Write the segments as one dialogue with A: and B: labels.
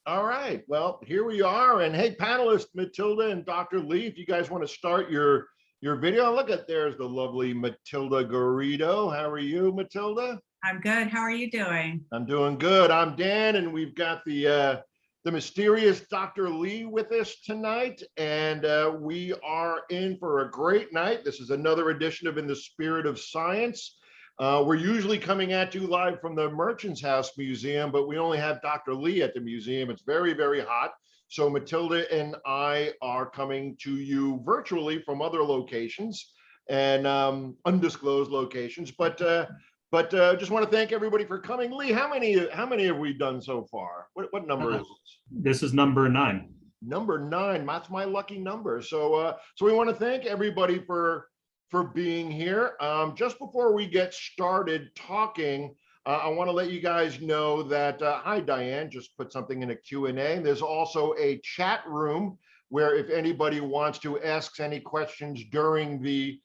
A: All right. Well, here we are. And hey, panelists, Matilda and Dr. Ley, if you guys want to start your video, look at there's the lovely Matilda Garrido. How are you, Matilda?
B: I'm good. How are you doing?
A: I'm doing good. I'm Dan, and we've got the mysterious Dr. Ley with us tonight, and we are in for a great night. This is another edition of In the Spirit of Science. We're usually coming at you live from the Merchants House Museum, but we only have Dr. Ley at the museum. It's very, very hot. So Matilda and I are coming to you virtually from other locations and undisclosed locations, but just want to thank everybody for coming. Ley, how many have we done so far? What number is this?
C: This is number 9.
A: Number 9. That's my lucky number. So we want to thank everybody for being here. Just before we get started talking, I want to let you guys know that hi Diane, just put something in a Q&A. There's also a chat room where if anybody wants to ask any questions during the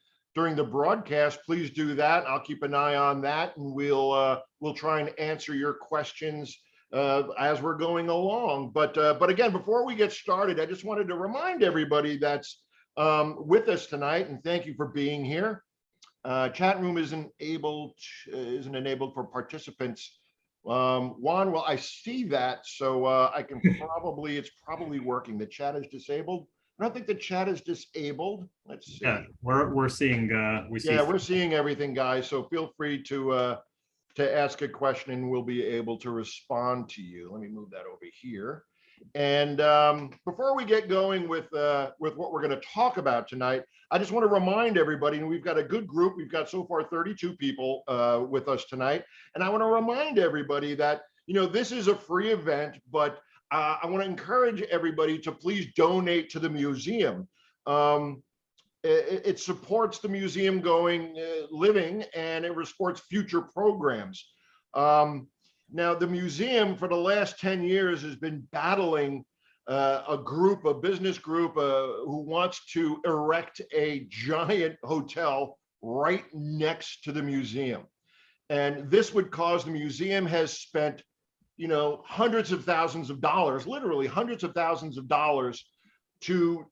A: broadcast, please do that. I'll keep an eye on that, and we'll try and answer your questions as we're going along. But again, before we get started, I just wanted to remind everybody that's with us tonight, and thank you for being here. Chat room isn't enabled for participants. Juan, well, I see that, so I can it's probably working. The chat is disabled. I don't think the chat is disabled. Let's see.
C: Yeah, we're seeing
A: we're seeing everything, guys. So feel free to ask a question, and we'll be able to respond to you. Let me move that over here. And before we get going with what we're going to talk about tonight, I just want to remind everybody, and we've got a good group. We've got so far 32 people with us tonight, and I want to remind everybody that this is a free event, but I want to encourage everybody to please donate to the museum. It supports the museum living, and it supports future programs. Now, the museum for the last 10 years has been battling a business group who wants to erect a giant hotel right next to the museum. And this would cause the museum has spent hundreds of thousands of dollars, literally hundreds of thousands of dollars to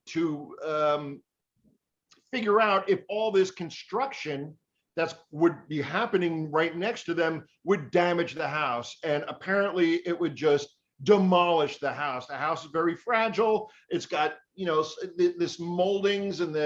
A: figure out if all this construction that would be happening right next to them would damage the house. And apparently it would just demolish the house. The house is very fragile. It's got, this moldings and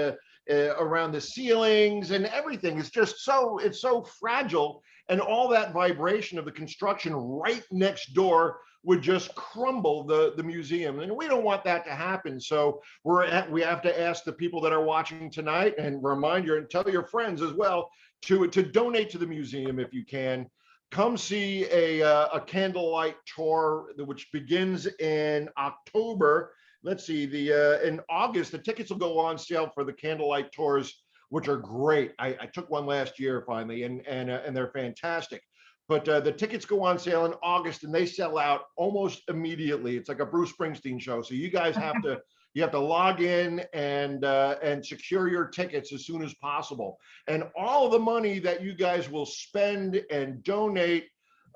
A: around the ceilings and everything. It's so fragile. And all that vibration of the construction right next door would just crumble the museum. And we don't want that to happen. So we have to ask the people that are watching tonight, and remind you and tell your friends as well to donate to the museum if you can. Come see a candlelight tour, which begins in October. Let's see, in August, the tickets will go on sale for the candlelight tours, which are great. I took one last year finally, and they're fantastic. But the tickets go on sale in August, and they sell out almost immediately. It's like a Bruce Springsteen show. So you guys have to log in and secure your tickets as soon as possible. And all of the money that you guys will spend and donate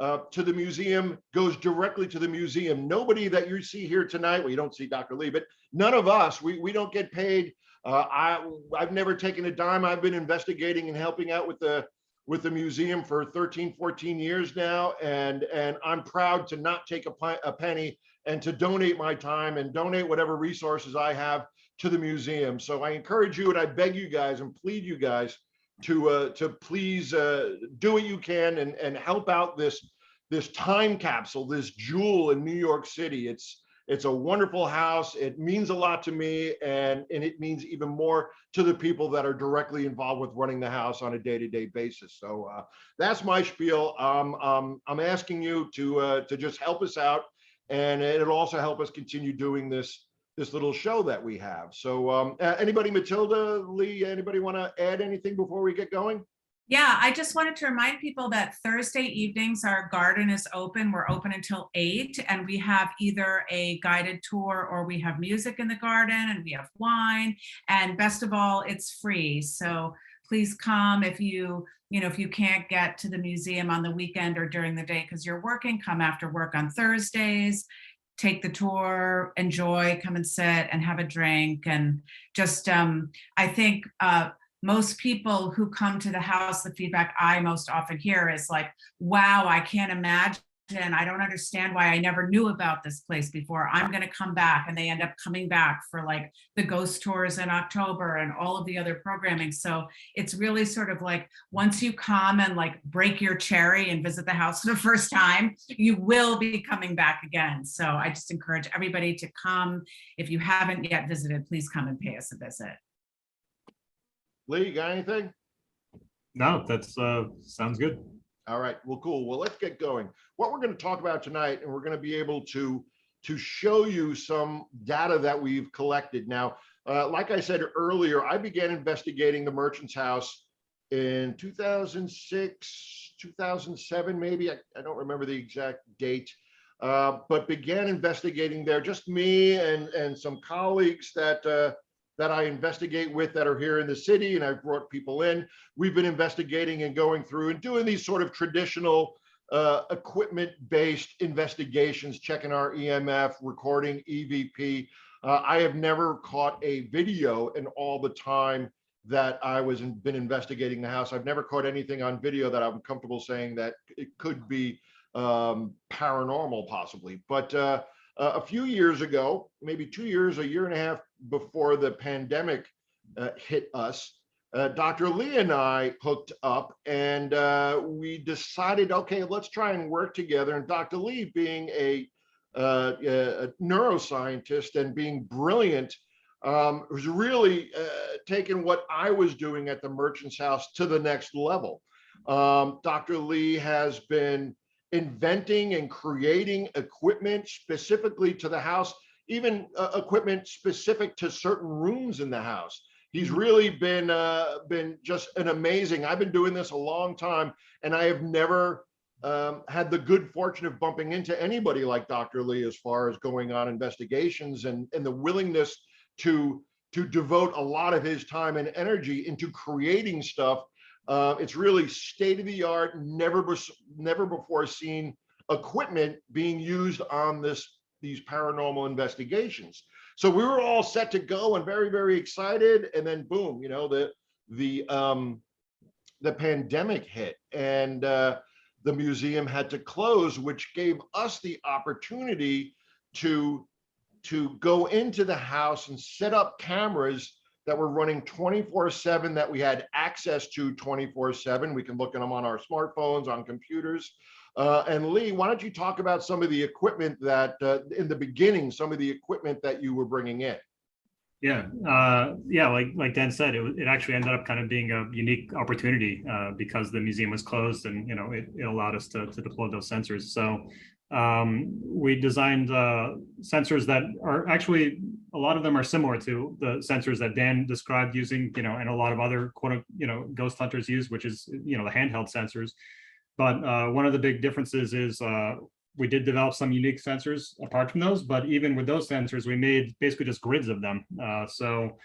A: to the museum goes directly to the museum. Nobody that you see here tonight, well, you don't see Dr. Ley, but none of us, we don't get paid. I've never taken a dime. I've been investigating and helping out with the museum for 13, 14 years now. And I'm proud to not take a penny, and to donate my time and donate whatever resources I have to the museum. So I encourage you, and I beg you guys and plead you guys to please do what you can and help out this time capsule, this jewel in New York City. It's a wonderful house. It means a lot to me, and it means even more to the people that are directly involved with running the house on a day-to-day basis. So that's my spiel. I'm asking you to just help us out, and it'll also help us continue doing this little show that we have. So anybody, Matilda, Ley, anybody want to add anything before we get going?
B: Yeah, I just wanted to remind people that Thursday evenings, our garden is open. We're open until 8, and we have either a guided tour or we have music in the garden, and we have wine. And best of all, it's free. So please come. If you can't get to the museum on the weekend or during the day because you're working, come after work on Thursdays. take the tour, enjoy, come and sit and have a drink. And just, I think most people who come to the house, the feedback I most often hear is like, wow, I can't imagine. I don't understand why I never knew about this place before. I'm going to come back. And they end up coming back for like the ghost tours in October and all of the other programming. So it's really sort of like once you come and like break your cherry and visit the house for the first time, you will be coming back again. So I just encourage everybody to come. If you haven't yet visited, please come and pay us a visit.
A: Lee, you got anything?
C: No, that's sounds good.
A: All right, well, cool. Well, let's get going. What we're going to talk about tonight, and we're going to be able to show you some data that we've collected. Now, like I said earlier, I began investigating the Merchant's House in 2006, 2007, maybe. I don't remember the exact date, but began investigating there. Just me and some colleagues that I investigate with that are here in the city, and I've brought people in. We've been investigating and going through and doing these sort of traditional equipment-based investigations, checking our EMF, recording EVP. I have never caught a video in all the time that I been investigating the house. I've never caught anything on video that I'm comfortable saying that it could be paranormal possibly. But a few years ago, maybe 2 years, a year and a half before the pandemic hit us, Dr. Ley and I hooked up, and we decided, okay, let's try and work together. And Dr. Ley, being a neuroscientist and being brilliant, was really taking what I was doing at the Merchant's House to the next level. Dr. Ley has been inventing and creating equipment specifically to the house, even equipment specific to certain rooms in the house. He's really been just an amazing. I've been doing this a long time, and I have never had the good fortune of bumping into anybody like Dr. Ley as far as going on investigations and the willingness to devote a lot of his time and energy into creating stuff. It's really state-of-the-art, never before seen equipment being used on these paranormal investigations. So we were all set to go and very, very excited, and then boom, you know, the pandemic hit, and the museum had to close, which gave us the opportunity to go into the house and set up cameras that were running 24/7, that we had access to 24/7. We can look at them on our smartphones, on computers. And Lee, why don't you talk about some of the equipment that, in the beginning, some of the equipment that you were bringing in?
C: Yeah, like Dan said, it actually ended up kind of being a unique opportunity because the museum was closed, and you know it allowed us to deploy those sensors. So we designed sensors that are actually, a lot of them are similar to the sensors that Dan described using, you know, and a lot of other ghost hunters use, which is, you know, the handheld sensors. But one of the big differences is we did develop some unique sensors apart from those, but even with those sensors, we made basically just grids of them. So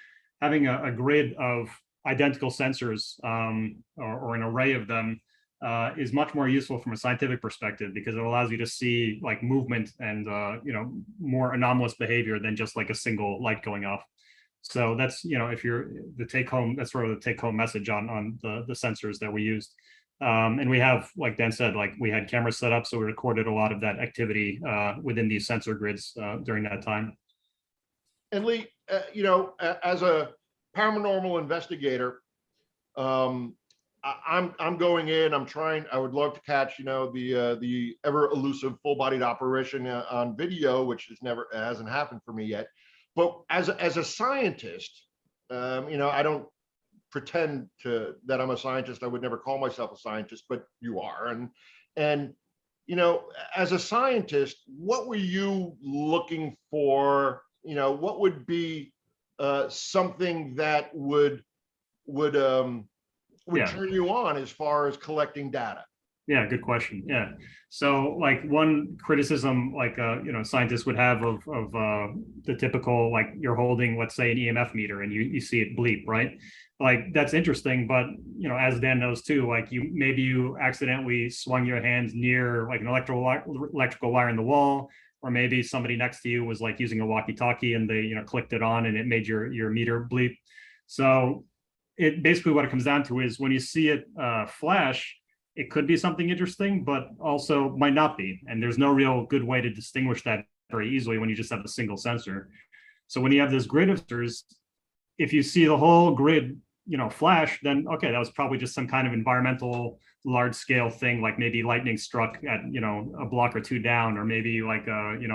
C: having a grid of identical sensors or an array of them is much more useful from a scientific perspective, because it allows you to see like movement and you know, more anomalous behavior than just like a single light going off. So that's, you know, if you're the take home, that's sort of the take home message on the sensors that we used. And we have, like Dan said, like we had cameras set up, so we recorded a lot of that activity within these sensor grids during that time.
A: And Lee, you know, as a paranormal investigator, I'm going in. I'm trying. I would love to catch, you know, the ever elusive full-bodied apparition on video, which hasn't happened for me yet. But as a scientist, you know, I don't pretend that I'm a scientist. I would never call myself a scientist, but you are. And you know, as a scientist, what were you looking for? You know, what would be something that would turn you on as far as collecting data?
C: Yeah, good question. Yeah. So like one criticism like you know, scientists would have of the typical, like you're holding, let's say, an EMF meter and you see it bleep, right? Like that's interesting, but you know, as Dan knows too, like maybe you accidentally swung your hands near like an electrical wire in the wall, or maybe somebody next to you was like using a walkie-talkie and they, clicked it on and it made your meter bleep. So it basically, what it comes down to is when you see it flash, it could be something interesting, but also might not be. And there's no real good way to distinguish that very easily when you just have a single sensor. So when you have this grid of sensors, if you see the whole grid, flash, then okay, that was probably just some kind of environmental large scale thing, like maybe lightning struck at, a block or two down, or maybe like,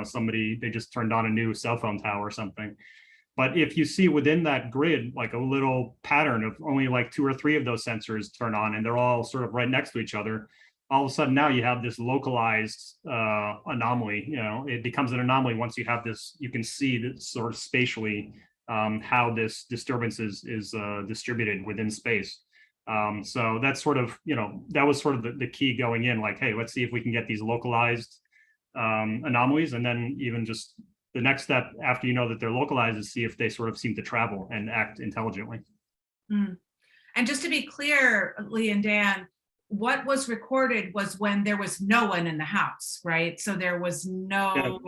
C: somebody, they just turned on a new cell phone tower or something. But if you see within that grid, like a little pattern of only like 2 or 3 of those sensors turn on and they're all sort of right next to each other, all of a sudden now you have this localized anomaly. It becomes an anomaly once you have this, you can see that sort of spatially how this disturbance is distributed within space. So that's sort of, that was sort of the key going in, like, hey, let's see if we can get these localized anomalies. And then even just the next step after you know that they're localized is see if they sort of seem to travel and act intelligently.
B: Mm. And just to be clear, Lee and Dan, what was recorded was when there was no one in the house, right? So there was no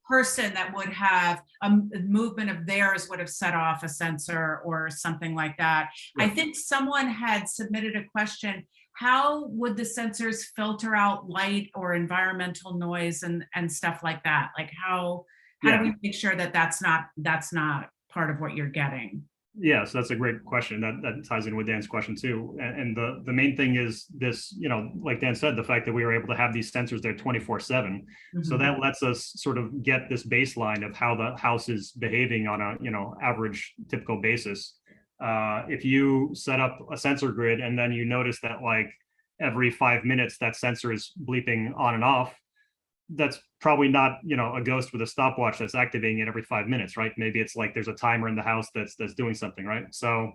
B: person that would have a movement of theirs would have set off a sensor or something like that. Yeah. I think someone had submitted a question. How would the sensors filter out light or environmental noise and stuff like that? Like how do we make sure that that's not part of what you're getting?
C: Yeah, so that's a great question. That ties in with Dan's question too. And the main thing is this, like Dan said, the fact that we were able to have these sensors there 24/7. Mm-hmm. So that lets us sort of get this baseline of how the house is behaving on a, average typical basis. If you set up a sensor grid and then you notice that like every 5 minutes that sensor is bleeping on and off, that's probably not, a ghost with a stopwatch that's activating it every 5 minutes, right? Maybe it's like there's a timer in the house that's doing something, right? So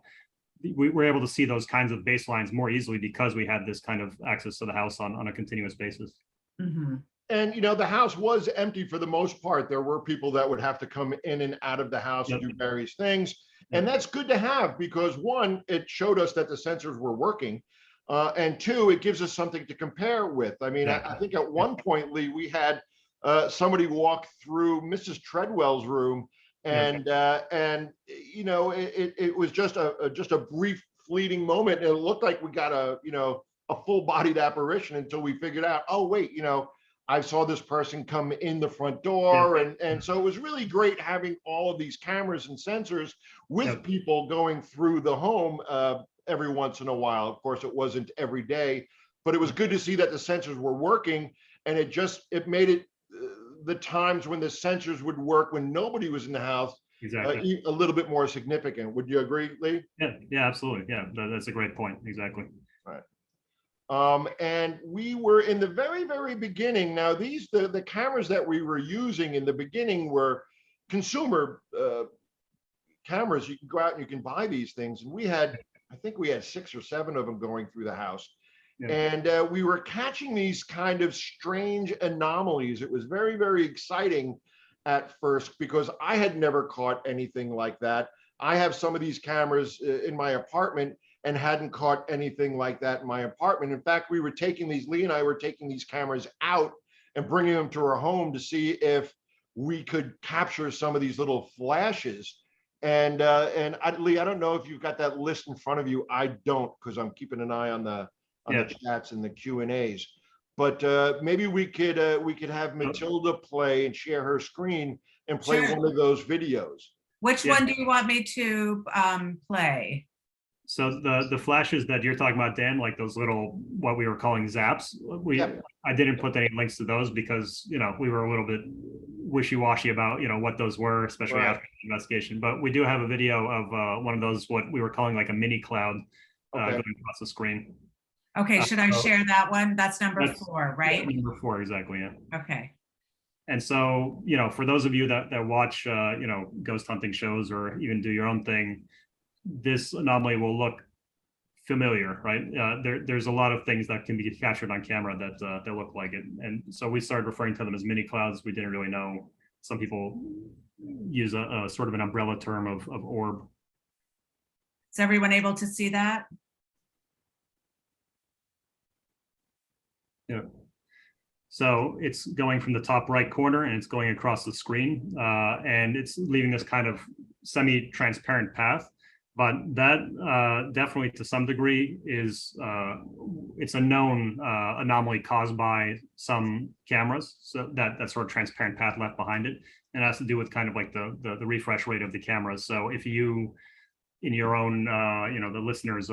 C: we were able to see those kinds of baselines more easily because we had this kind of access to the house on a continuous basis.
B: Mm-hmm.
A: And, the house was empty for the most part. There were people that would have to come in and out of the house and do various things. And that's good to have because 1, it showed us that the sensors were working. And 2, it gives us something to compare with. I mean, I think at one point, Lee, we had somebody walk through Mrs. Treadwell's room, and it was just a brief, fleeting moment. And it looked like we got a full-bodied apparition until we figured out, oh wait, I saw this person come in the front door, and so it was really great having all of these cameras and sensors with people going through the home. Every once in a while. Of course, it wasn't every day, but it was good to see that the sensors were working, and it made it the times when the sensors would work when nobody was in the house a little bit more significant. Would you agree, Lee?
C: Yeah, absolutely. Yeah, that's a great point. Exactly.
A: Right. And we were in the very, very beginning. Now, the cameras that we were using in the beginning were consumer cameras. You can go out and you can buy these things, and I think we had 6 or 7 of them going through the house. Yeah. And we were catching these kind of strange anomalies. It was very, very exciting at first because I had never caught anything like that. I have some of these cameras in my apartment and hadn't caught anything like that in my apartment. In fact, Lee and I were taking these cameras out and bringing them to our home to see if we could capture some of these little flashes. And Lee, I don't know if you've got that list in front of you. I don't, because I'm keeping an eye on the chats and the Q&As. But maybe we could have Matilda play and share her screen and play one of those videos.
B: Which one do you want me to play?
C: So the flashes that you're talking about, Dan, like those little, what we were calling zaps, I didn't put any links to those because, we were a little bit wishy-washy about, what those were, especially after the investigation. But we do have a video of one of those, what we were calling like a mini cloud going across the screen.
B: Okay, should I share that one? That's number 4, right?
C: Number 4, exactly, yeah.
B: Okay.
C: And so, for those of you that watch, ghost hunting shows or even do your own thing, this anomaly will look familiar, right? There's a lot of things that can be captured on camera that look like it. And so we started referring to them as mini clouds. We didn't really know. Some people use a sort of an umbrella term of orb.
B: Is everyone able to see that?
C: Yeah. So it's going from the top right corner and it's going across the screen, and it's leaving this kind of semi-transparent path. But that definitely, to some degree, is it's a known anomaly caused by some cameras. So that sort of transparent path left behind it, and it has to do with kind of like the refresh rate of the cameras. So if you, in your own, the listeners,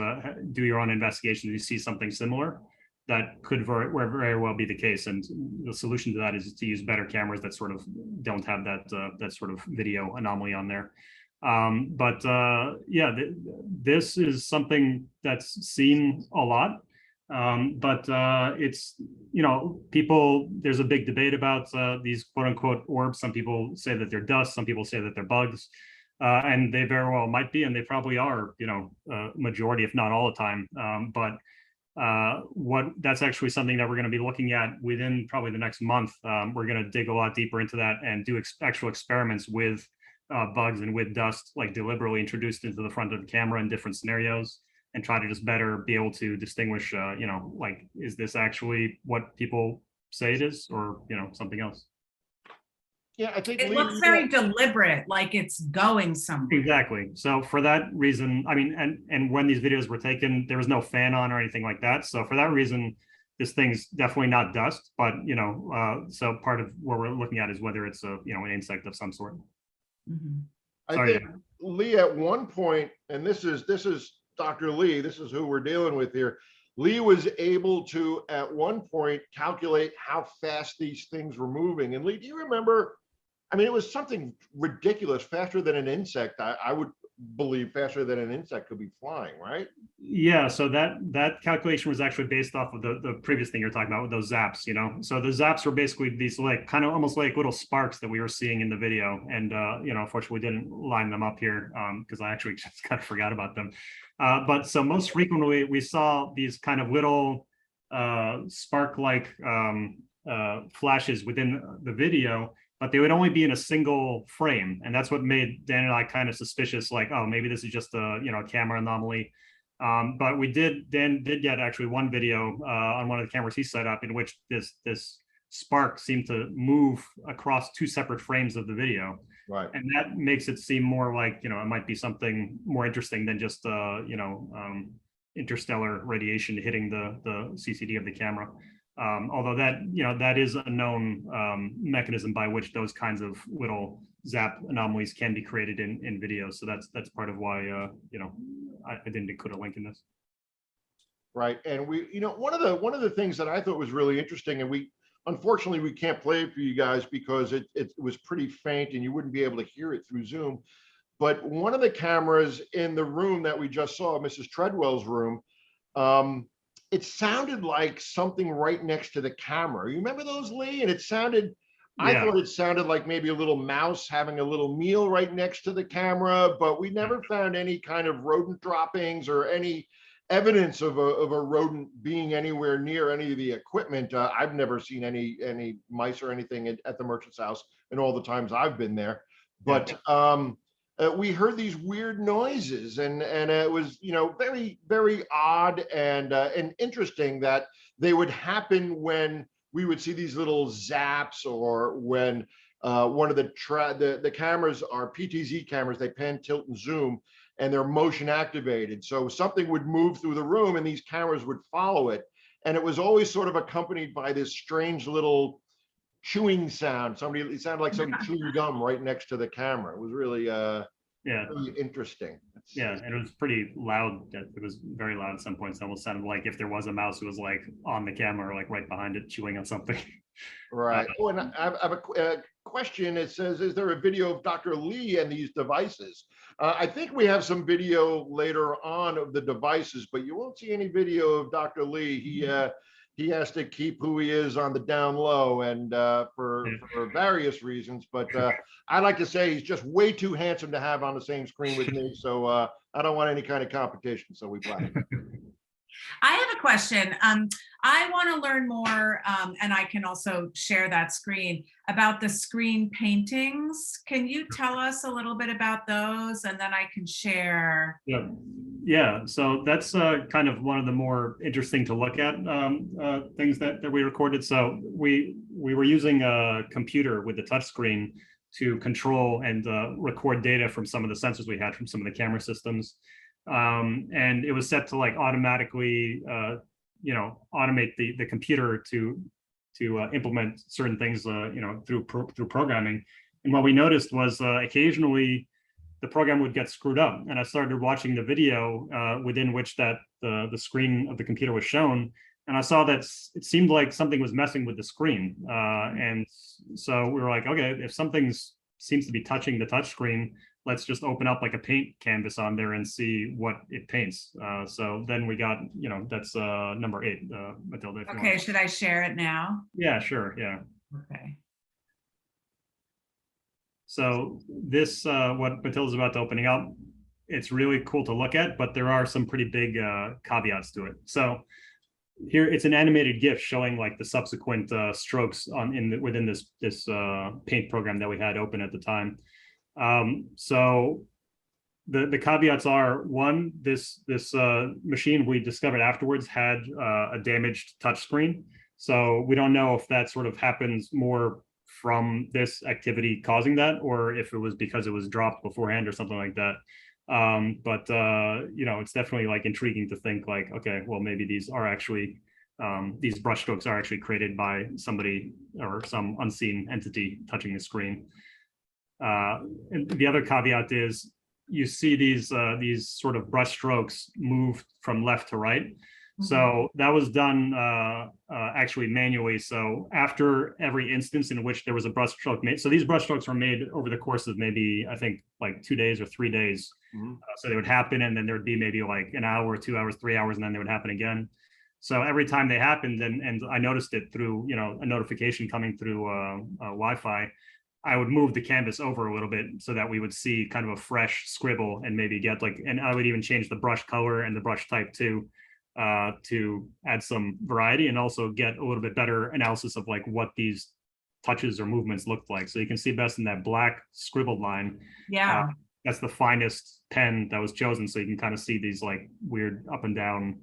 C: do your own investigation, you see something similar, that could very well be the case. And the solution to that is to use better cameras that sort of don't have that sort of video anomaly on there. This is something that's seen a lot. It's, people, there's a big debate about these quote unquote orbs. Some people say that they're dust, some people say that they're bugs. And they very well might be, and they probably are, majority, if not all the time. That's actually something that we're going to be looking at within probably the next month. We're going to dig a lot deeper into that and do actual experiments with bugs and with dust, like deliberately introduced into the front of the camera in different scenarios, and try to just better be able to distinguish, like, is this actually what people say it is, or, something else?
A: Yeah, I think
B: it looks very deliberate, like it's going somewhere.
C: Exactly. So for that reason, I mean, and when these videos were taken, there was no fan on or anything like that. So for that reason, this thing's definitely not dust, but so part of what we're looking at is whether it's an insect of some sort.
B: Mm-hmm.
A: I think, Ley, at one point, and this is Dr. Ley, this is who we're dealing with here. Ley was able to, at one point, calculate how fast these things were moving. And Ley, do you remember? I mean, it was something ridiculous, faster than an insect. I would believe faster than an insect could be flying, right?
C: Yeah, so that calculation was actually based off of the previous thing you're talking about with those zaps, So the zaps were basically these like kind of almost like little sparks that we were seeing in the video. And, unfortunately, we didn't line them up here because I actually just kind of forgot about them. But so most frequently we saw these kind of little spark-like flashes within the video, but they would only be in a single frame. And that's what made Dan and I kind of suspicious, like, oh, maybe this is just a camera anomaly. But Dan did get actually one video on one of the cameras he set up in which this spark seemed to move across two separate frames of the video.
A: Right.
C: And that makes it seem more like, it might be something more interesting than just, interstellar radiation hitting the CCD of the camera. Although that is a known mechanism by which those kinds of little zap anomalies can be created in videos. So that's part of why I didn't include a link in this.
A: Right, and we, one of the things that I thought was really interesting, and unfortunately we can't play it for you guys because it was pretty faint and you wouldn't be able to hear it through Zoom. But one of the cameras in the room that we just saw, Mrs. Treadwell's room, it sounded like something right next to the camera. You remember those, Ley? And it sounded, I thought it sounded like maybe a little mouse having a little meal right next to the camera, but we never found any kind of rodent droppings or any evidence of a rodent being anywhere near any of the equipment. I've never seen any mice or anything at the merchant's house in all the times I've been there. But we heard these weird noises, and it was very, very odd and interesting that they would happen when we would see these little zaps, or when one of the cameras are PTZ cameras. They pan, tilt, and zoom, and they're motion activated. So something would move through the room and these cameras would follow it. And it was always sort of accompanied by this strange little chewing sound. It sounded like somebody chewing gum right next to the camera. It was really really interesting.
C: And it was pretty loud. It was very loud at some points. It almost sounded like if there was a mouse who was like on the camera, like right behind it, chewing on something.
A: Right. Oh, and I have a question. It says, is there a video of Dr. Ley and these devices? I think we have some video later on of the devices, but you won't see any video of Dr. Ley. He has to keep who he is on the down low, and for various reasons. But I like to say he's just way too handsome to have on the same screen with me. So I don't want any kind of competition. So we play.
B: I have a question. I want to learn more, and I can also share that screen about the screen paintings. Can you tell us a little bit about those, and then I can share?
C: Yeah, yeah. So that's kind of one of the more interesting to look at things that we recorded. So we were using a computer with the touch screen to control and record data from some of the sensors we had from some of the camera systems. And it was set to like automatically, automate the computer to implement certain things, through programming. And what we noticed was occasionally the program would get screwed up, and I started watching the video within which that the screen of the computer was shown, and I saw that it seemed like something was messing with the screen, and so we were like, okay, if something seems to be touching the touch screen, let's just open up like a paint canvas on there and see what it paints. So then we got, that's number 8, Matilda.
B: Okay, should I share it now?
C: Yeah, sure, yeah.
B: Okay.
C: So this, what Matilda's about to opening up, it's really cool to look at, but there are some pretty big caveats to it. So here it's an animated GIF showing like the subsequent strokes within this paint program that we had open at the time. So the caveats are, one, this machine we discovered afterwards had a damaged touchscreen. So we don't know if that sort of happens more from this activity causing that, or if it was because it was dropped beforehand or something like that. But it's definitely like intriguing to think like, okay, well, maybe these are actually these brush strokes are actually created by somebody or some unseen entity touching the screen. And the other caveat is you see these sort of brush strokes move from left to right. Mm-hmm. So that was done actually manually. So after every instance in which there was a brush stroke made, so these brush strokes were made over the course of maybe, I think, like 2 days or 3 days. Mm-hmm. So they would happen, and then there would be maybe like an hour, 2 hours, 3 hours, and then they would happen again. So every time they happened, and I noticed it through, a notification coming through Wi-Fi, I would move the canvas over a little bit so that we would see kind of a fresh scribble, and maybe get like, and I would even change the brush color and the brush type too, to add some variety, and also get a little bit better analysis of like what these touches or movements looked like. So you can see best in that black scribbled line.
B: Yeah.
C: That's the finest pen that was chosen. So you can kind of see these like weird up and down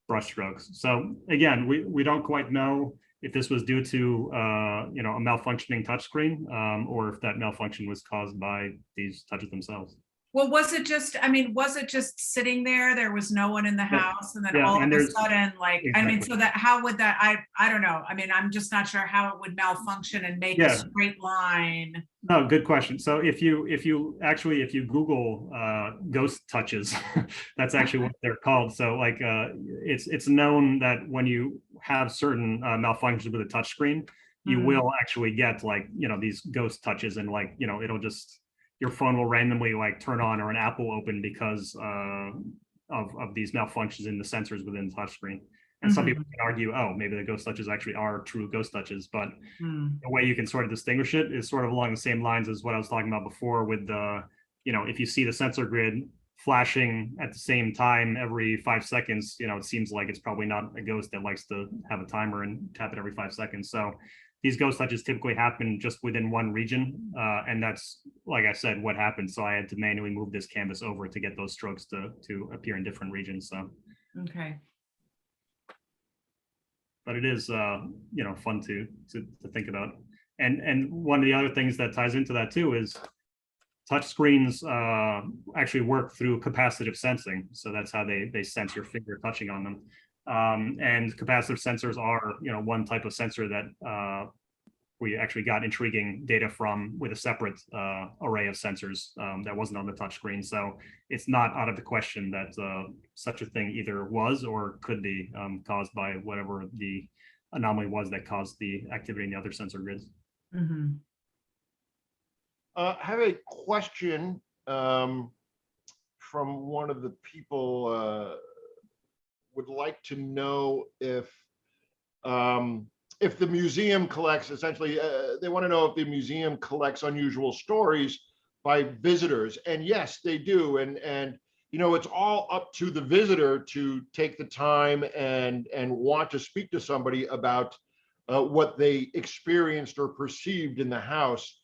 C: brush strokes. So again, we don't quite know if this was due to a malfunctioning touchscreen, or if that malfunction was caused by these touches themselves.
B: Well, was it just sitting there? There was no one in the house, and then all of a sudden, like, exactly. I mean, so that, how would that, I don't know. I mean, I'm just not sure how it would malfunction and make a straight line. No,
C: good question. So if you Google ghost touches, that's actually what they're called. So like, it's known that when you have certain malfunctions with a touch screen, you will actually get like, these ghost touches, and like, it'll just, your phone will randomly like turn on, or an app will open because of these malfunctions in the sensors within the touchscreen. And some people can argue, oh, maybe the ghost touches actually are true ghost touches, but the way you can sort of distinguish it is sort of along the same lines as what I was talking about before with the, if you see the sensor grid flashing at the same time every 5 seconds, it seems like it's probably not a ghost that likes to have a timer and tap it every 5 seconds. So these ghost touches typically happen just within one region. And that's, like I said, what happened. So I had to manually move this canvas over to get those strokes to appear in different regions. So,
B: okay.
C: But it is, fun to think about. And one of the other things that ties into that too is touch screens actually work through capacitive sensing. So that's how they sense your finger touching on them. And capacitive sensors are, one type of sensor that we actually got intriguing data from with a separate array of sensors that wasn't on the touch screen. So it's not out of the question that such a thing either was or could be caused by whatever the anomaly was that caused the activity in the other sensor grids.
B: Mm-hmm.
A: I have a question from one of the people. Would like to know if the museum collects, essentially, they want to know if the museum collects unusual stories by visitors, and yes, they do. And it's all up to the visitor to take the time and want to speak to somebody about what they experienced or perceived in the house.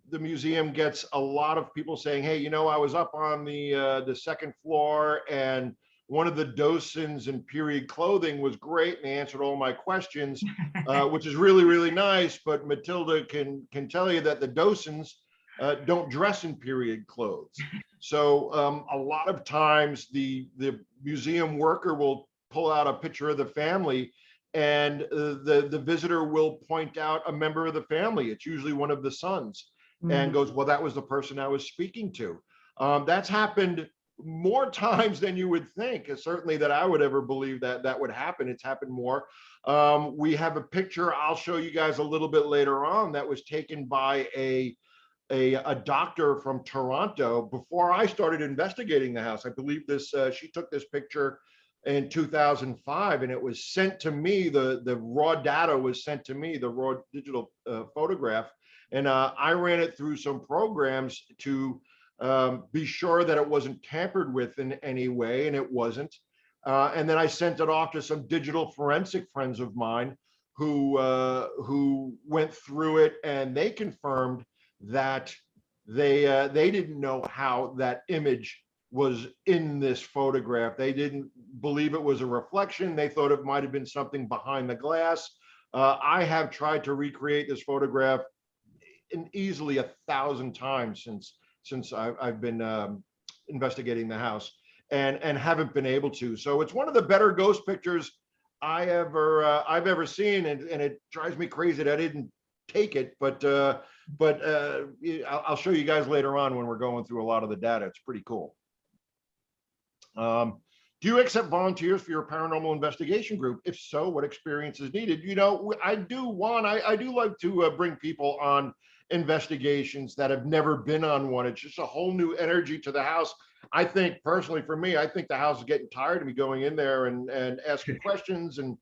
A: The museum gets a lot of people saying, "Hey, I was up on the second floor, and one of the docents in period clothing was great, and they answered all my questions," which is really, really nice. But Matilda can tell you that the docents don't dress in period clothes. So a lot of times the museum worker will pull out a picture of the family, and the visitor will point out a member of the family. It's usually one of the sons, and goes, "Well, that was the person I was speaking to." That's happened more times than you would think. Certainly that I would ever believe that would happen. It's happened more. We have a picture I'll show you guys a little bit later on that was taken by a doctor from Toronto before I started investigating the house. I believe she took this picture in 2005, and it was sent to me. The raw data was sent to me, the raw digital photograph, and I ran it through some programs to be sure that it wasn't tampered with in any way, and it wasn't. And then I sent it off to some digital forensic friends of mine who went through it, and they confirmed that they didn't know how that image was in this photograph. They didn't believe it was a reflection. They thought it might have been something behind the glass. I have tried to recreate this photograph in easily 1,000 times since I've been investigating the house, and haven't been able to. So it's one of the better ghost pictures I've ever seen, and it drives me crazy that I didn't take it, but I'll show you guys later on when we're going through a lot of the data. It's pretty cool. Do you accept volunteers for your paranormal investigation group? If so, what experience is needed? I do like to bring people on investigations that have never been on one. It's just a whole new energy to the house. I think personally, for me, I think the house is getting tired of me going in there and asking questions, and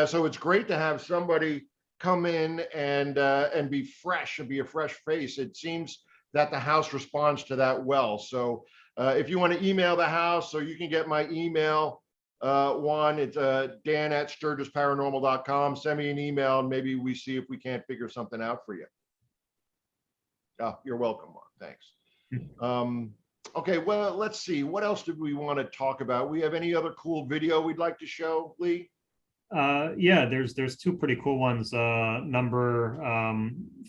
A: so it's great to have somebody come in and be fresh and be a fresh face. It seems that the house responds to that well. So if you want to email the house, so you can get my email, Juan, it's dan@sturgisparanormal.com. Send me an email, and maybe we see if we can't figure something out for you. Oh, you're welcome, Juan. Thanks. Okay, well, let's see. What else did we want to talk about? We have any other cool video we'd like to show, Lee?
C: Yeah, there's two pretty cool ones. Number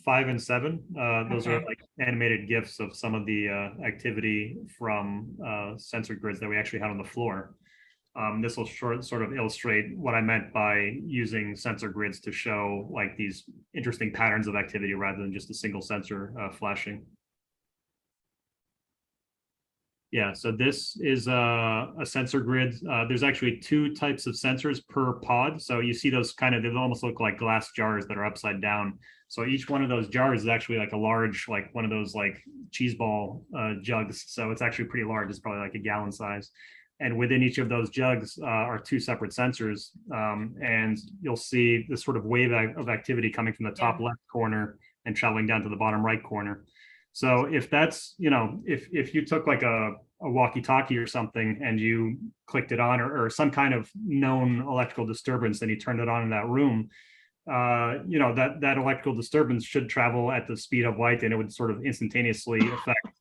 C: 5 and 7. Those are like animated GIFs of some of the activity from sensor grids that we actually had on the floor. This will sort of illustrate what I meant by using sensor grids to show like these interesting patterns of activity rather than just a single sensor flashing. Yeah, so this is a sensor grid. There's actually 2 types of sensors per pod. So you see those they almost look like glass jars that are upside down. So each one of those jars is actually like a large, like one of those like cheese ball jugs. So it's actually pretty large. It's probably like a gallon size. And within each of those jugs are 2 separate sensors. And you'll see this sort of wave of activity coming from the top left corner and traveling down to the bottom right corner. So if that's, if you took like a walkie-talkie or something and you clicked it on, or some kind of known electrical disturbance, and you turned it on in that room, that electrical disturbance should travel at the speed of light, and it would sort of instantaneously affect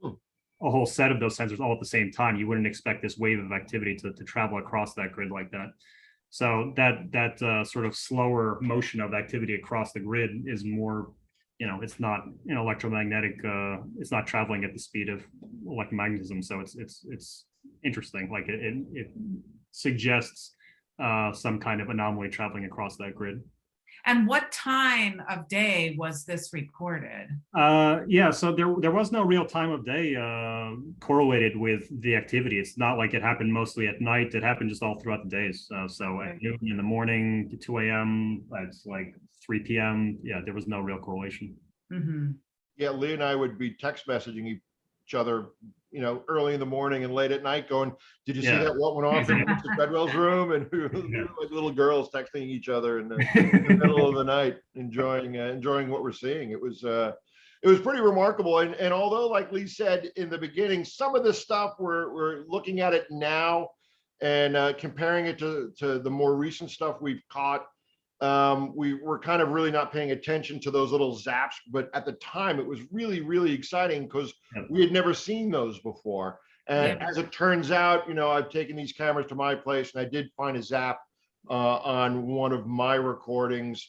C: a whole set of those sensors all at the same time. You wouldn't expect this wave of activity to travel across that grid like that. So that sort of slower motion of activity across the grid is more, it's not an electromagnetic, it's not traveling at the speed of electromagnetism. So it's interesting. Like it suggests some kind of anomaly traveling across that grid.
B: And what time of day was this recorded?
C: Yeah, so there was no real time of day correlated with the activity. It's not like it happened mostly at night. It happened just all throughout the days. So at noon in the morning to 2 a.m., it's like 3 p.m. Yeah, there was no real correlation.
B: Mm-hmm.
A: Yeah, Lee and I would be text messaging each other, early in the morning and late at night going, "Did you see that? What went off in Mr. Treadwell's room?" And we were like little girls texting each other in the middle of the night, enjoying what we're seeing. It was it was pretty remarkable. And although, like Lee said in the beginning, some of the stuff we're looking at it now and comparing it to the more recent stuff we've caught, we were kind of really not paying attention to those little zaps. But at the time, it was really, really exciting because we had never seen those before. And as it turns out, I've taken these cameras to my place, and I did find a zap on one of my recordings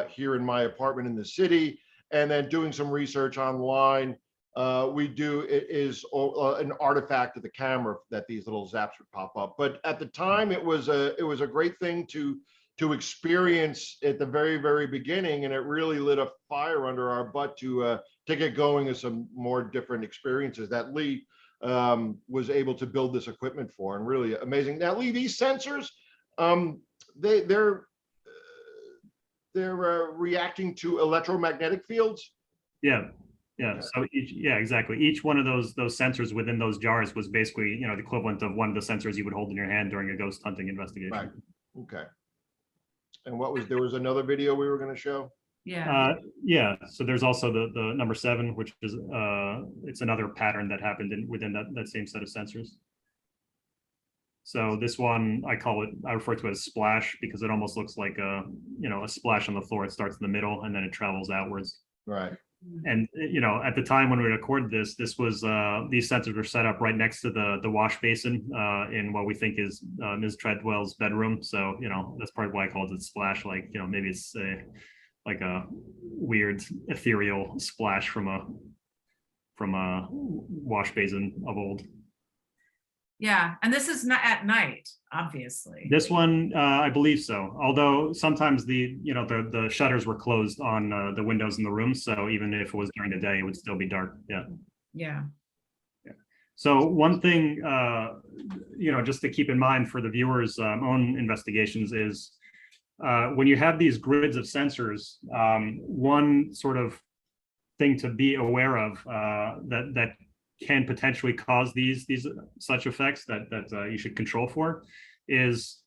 A: here in my apartment in the city. And then doing some research online, it is an artifact of the camera that these little zaps would pop up. But at the time, it was a great thing to experience at the very, very beginning, and it really lit a fire under our butt to get going with some more different experiences that Lee was able to build this equipment for, and really amazing. Now, Lee, these sensors, they're reacting to electromagnetic fields.
C: Yeah. So exactly. Each one of those sensors within those jars was basically, the equivalent of one of the sensors you would hold in your hand during a ghost hunting investigation.
A: Right. Okay. And there was another video we were going to show?
B: Yeah.
C: So there's also the number 7, which is it's another pattern that happened within that same set of sensors. So this one, I refer to it as splash because it almost looks like a splash on the floor. It starts in the middle and then it travels outwards.
A: Right.
C: And at the time when we recorded this was these sensors were set up right next to the wash basin in what we think is Ms. Treadwell's bedroom. So that's probably why I called it splash. Like maybe it's like a weird ethereal splash from a wash basin of old.
B: Yeah, and this is not at night, obviously.
C: This one, I believe so. Although sometimes the shutters were closed on the windows in the room, so even if it was during the day, it would still be dark. Yeah. So one thing, just to keep in mind for the viewers' own investigations is when you have these grids of sensors, one sort of thing to be aware of that can potentially cause these such effects that you should control for is,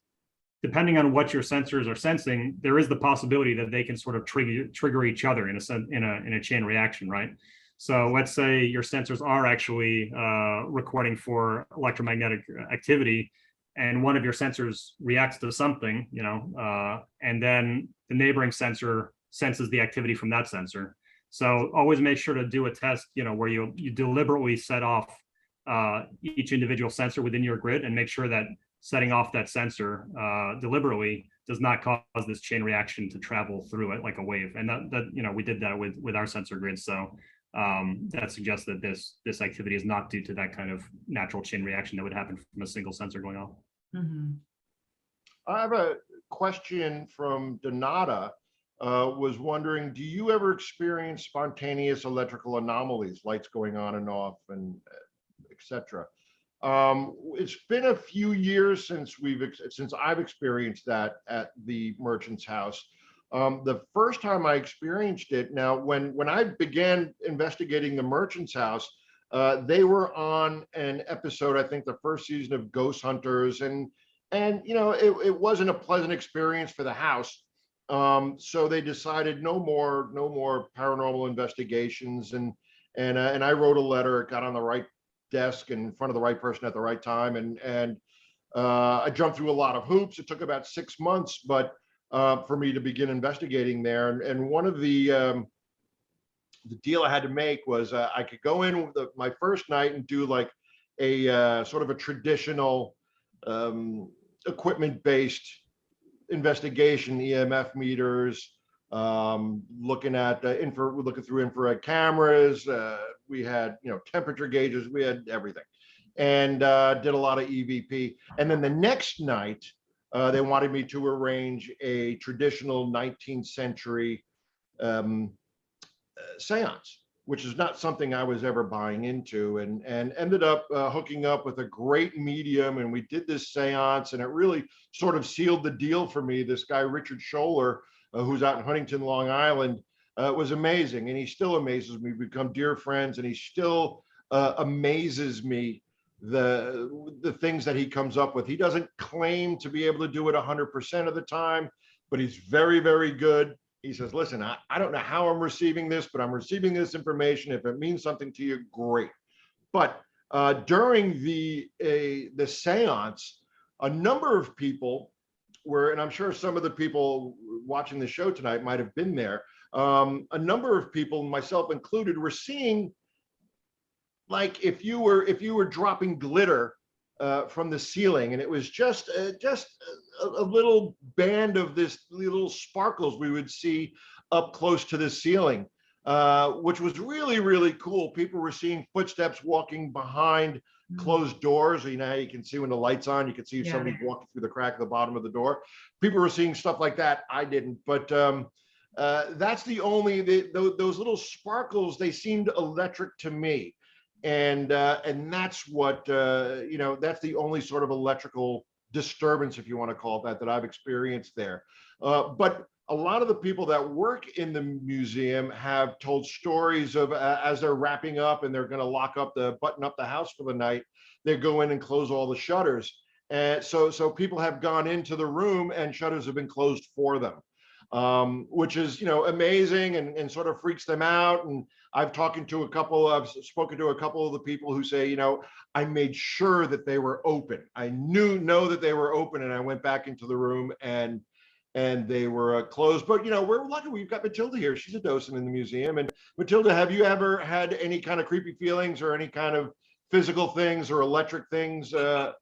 C: depending on what your sensors are sensing, there is the possibility that they can sort of trigger each other in a chain reaction, right? So let's say your sensors are actually recording for electromagnetic activity, and one of your sensors reacts to something, and then the neighboring sensor senses the activity from that sensor. So always make sure to do a test, where you deliberately set off each individual sensor within your grid, and make sure that setting off that sensor deliberately does not cause this chain reaction to travel through it like a wave. And that we did that with our sensor grid. So that suggests that this activity is not due to that kind of natural chain reaction that would happen from a single sensor going off.
B: Mm-hmm.
A: I have a question from Donata. Was wondering, do you ever experience spontaneous electrical anomalies, lights going on and off, and etc.? It's been a few years since I've experienced that at the merchant's house. The first time I experienced it, now when I began investigating the merchant's house, they were on an episode, I think the first season of Ghost Hunters, and it wasn't a pleasant experience for the house. So they decided no more paranormal investigations, and I wrote a letter. It got on the right desk in front of the right person at the right time, and I jumped through a lot of hoops. It took about 6 months, but for me to begin investigating there, and one of the deal I had to make was I could go in with my first night and do like a sort of a traditional equipment-based investigation, EMF meters, looking through infrared cameras. We had temperature gauges, we had everything, and did a lot of EVP. And then the next night they wanted me to arrange a traditional 19th century seance, which is not something I was ever buying into, and ended up hooking up with a great medium, and we did this seance, and it really sort of sealed the deal for me. This guy, Richard Scholler, who's out in Huntington, Long Island, was amazing, and he still amazes me. We've become dear friends, and he still amazes me, the things that he comes up with. He doesn't claim to be able to do it 100% of the time, but he's very, very good. he says, listen, I don't know how I'm receiving this, but I'm receiving this information. If it means something to you, great. But during the seance, a number of people were, and I'm sure some of the people watching the show tonight might have been there. A number of people, myself included, were seeing, like, if you were dropping glitter from the ceiling, and it was just a little band of this little sparkles we would see up close to the ceiling, which was really, really cool. People were seeing footsteps walking behind closed doors. You know, you can see when the light's on, you can see if somebody's walking through the crack at the bottom of the door. People were seeing stuff like that. I didn't, but that's the only, those little sparkles, they seemed electric to me. And that's what, you know, that's the only sort of electrical disturbance, if you want to call it that I've experienced there. But a lot of the people that work in the museum have told stories of as they're wrapping up and they're going to button up the house for the night, they go in and close all the shutters. And so people have gone into the room and shutters have been closed for them, which is, you know, amazing and sort of freaks them out. And I've spoken to a couple of the people who say, you know, I made sure that they were open. I know that they were open, and I went back into the room and they were closed. But, you know, we're lucky we've got Matilda here. She's a docent in the museum. And Matilda, have you ever had any kind of creepy feelings or any kind of physical things or electric things happen